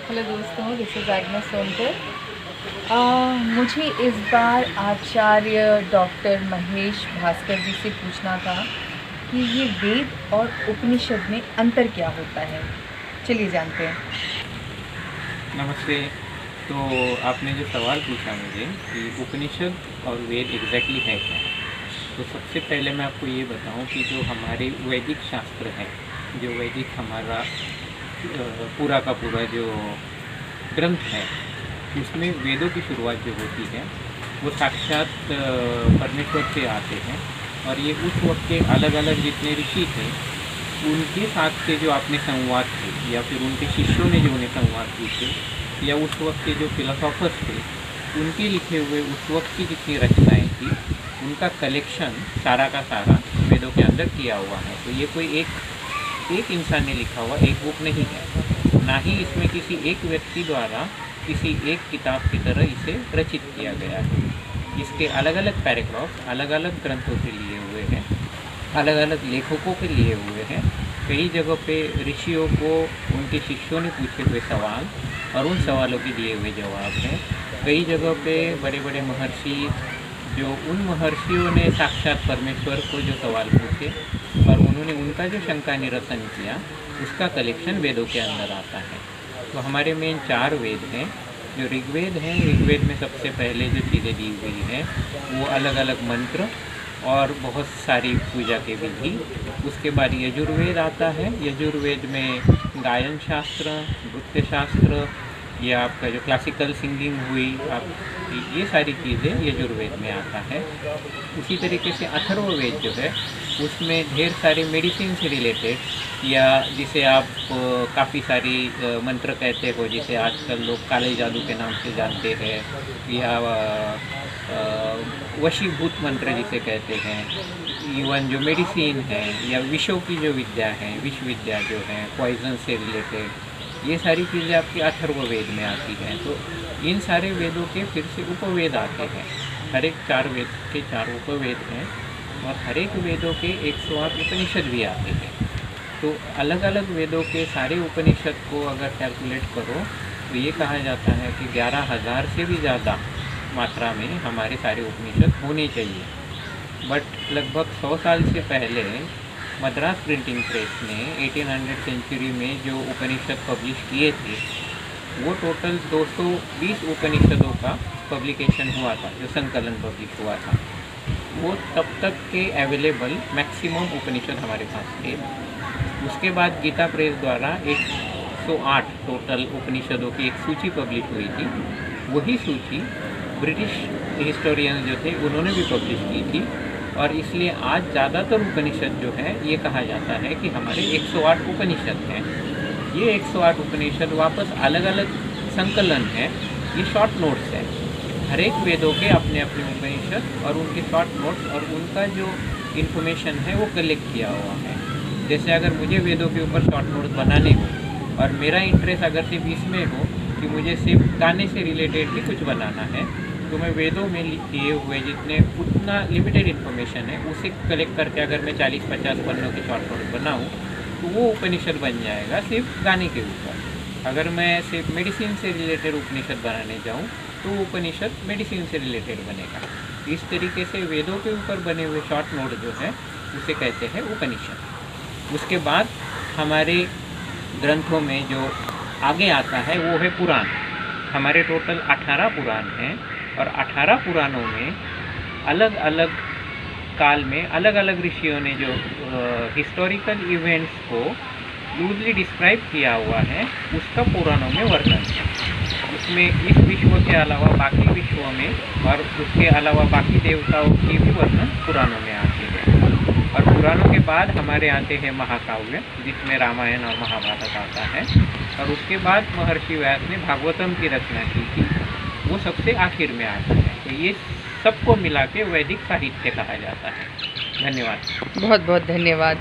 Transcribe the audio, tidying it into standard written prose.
Hello दोस्तों, this is आग्नेस Sonkar. मुझे इस बार आचार्य डॉक्टर महेश भास्कर जी से पूछना था कि ये वेद और उपनिषद में अंतर क्या होता है। चलिए जानते हैं। नमस्ते। तो आपने जो सवाल पूछा मुझे कि उपनिषद और वेद एग्जैक्टली है क्या, तो सबसे पहले मैं आपको ये बताऊं कि जो हमारे वैदिक शास्त्र है, जो वैदिक हमारा पूरा का पूरा जो ग्रंथ है, उसमें वेदों की शुरुआत जो होती है वो साक्षात परमेश्वर से आते हैं। और ये उस वक्त के अलग अलग जितने ऋषि थे उनके साथ के जो आपने संवाद थे, या फिर उनके शिष्यों ने जो उन्हें संवाद पूछे, या उस वक्त के जो फिलोसॉफर्स थे उनके लिखे हुए उस वक्त की जितनी रचनाएं थी, उनका कलेक्शन सारा का सारा वेदों के अंदर किया हुआ है। तो ये कोई एक इंसान ने लिखा हुआ एक बुक नहीं है, ना ही इसमें किसी एक व्यक्ति द्वारा किसी एक किताब की तरह इसे रचित किया गया है। इसके अलग अलग पैराग्राफ अलग अलग ग्रंथों से लिए हुए हैं, अलग अलग लेखकों के लिए हुए हैं। कई जगहों पे ऋषियों को उनके शिष्यों ने पूछे हुए सवाल और उन सवालों के दिए हुए जवाब हैं। कई जगहों पे बड़े बड़े महर्षि, जो उन महर्षियों ने साक्षात परमेश्वर को जो सवाल पूछे और उन्होंने उनका जो शंका निरसन किया, उसका कलेक्शन वेदों के अंदर आता है। तो हमारे मेन 4 वेद हैं। जो ऋग्वेद हैं, ऋग्वेद में सबसे पहले जो चीज़ें दी हुई हैं वो अलग अलग मंत्र और बहुत सारी पूजा के विधि। उसके बाद यजुर्वेद आता है। यजुर्वेद में गायन शास्त्र, नृत्य शास्त्र, या आपका जो क्लासिकल सिंगिंग हुई, आप ये सारी चीज़ें यजुर्वेद में आता है। उसी तरीके से अथर्ववेद जो है उसमें ढेर सारे मेडिसिन से रिलेटेड, या जिसे आप काफ़ी सारी मंत्र कहते हो, जिसे आजकल लोग काले जादू के नाम से जानते हैं, या वशीभूत मंत्र जिसे कहते हैं, इवन जो मेडिसिन है या विषों की जो विद्या है, विष विद्या जो है, पॉइजन से रिलेटेड, ये सारी चीज़ें आपकी अथर्ववेद में आती हैं। तो इन सारे वेदों के फिर से उपवेद आते हैं। हर एक 4 वेद के 4 उपवेद हैं और हर एक वेदों के 108 उपनिषद भी आते हैं। तो अलग अलग वेदों के सारे उपनिषद को अगर कैलकुलेट करो तो ये कहा जाता है कि 11,000 से भी ज़्यादा मात्रा में हमारे सारे उपनिषद होने चाहिए। बट लगभग 100 साल से पहले मद्रास प्रिंटिंग प्रेस ने 1800 सेंचुरी में जो उपनिषद पब्लिश किए थे, वो टोटल 220 उपनिषदों का पब्लिकेशन हुआ था, जो संकलन पब्लिश हुआ था। वो तब तक के अवेलेबल मैक्सिमम उपनिषद हमारे पास थे। उसके बाद गीता प्रेस द्वारा 108 टोटल उपनिषदों की एक सूची पब्लिश हुई थी। वही सूची ब्रिटिश हिस्टोरियंस जो थे उन्होंने भी पब्लिश की थी, और इसलिए आज ज़्यादातर उपनिषद जो है ये कहा जाता है कि हमारे 108 उपनिषद हैं। ये 108 उपनिषद वापस अलग अलग संकलन है, ये शॉर्ट नोट्स हैं। हर एक वेदों के अपने अपने उपनिषद और उनके शॉर्ट नोट्स और उनका जो इन्फॉर्मेशन है वो कलेक्ट किया हुआ है। जैसे अगर मुझे वेदों के ऊपर शॉर्ट नोट्स बनाने हो और मेरा इंटरेस्ट अगर सिर्फ इसमें हो कि मुझे सिर्फ गाने से रिलेटेड ही कुछ बनाना है, तो मैं वेदों में दिए हुए जितने उतना लिमिटेड इन्फॉर्मेशन है उसे कलेक्ट करके अगर मैं 40-50 पन्नों के शॉर्ट नोट्स बनाऊँ तो वो उपनिषद बन जाएगा सिर्फ गाने के ऊपर। अगर मैं सिर्फ मेडिसिन से रिलेटेड उपनिषद बनाने जाऊँ तो उपनिषद मेडिसिन से रिलेटेड बनेगा। इस तरीके से वेदों के ऊपर बने हुए शॉर्ट नोट जो है उसे कहते हैं उपनिषद। उसके बाद हमारे ग्रंथों में जो आगे आता है वो है पुराण। हमारे टोटल 18 पुराण हैं और 18 पुराणों में अलग अलग काल में अलग अलग ऋषियों ने जो हिस्टोरिकल इवेंट्स को लूजली डिस्क्राइब किया हुआ है उसका पुराणों में वर्णन है। उसमें इस विश्व के अलावा बाकी विश्वों में और उसके अलावा बाकी देवताओं की भी वर्णन पुराणों में आती है। और पुराणों के बाद हमारे आते हैं महाकाव्य, जिसमें रामायण और महाभारत आता है, और उसके बाद महर्षि व्यास ने भागवतम की रचना की थी, वो सबसे आखिर में आता है। तो ये सबको मिला के वैदिक साहित्य कहा जाता है। धन्यवाद। बहुत बहुत धन्यवाद।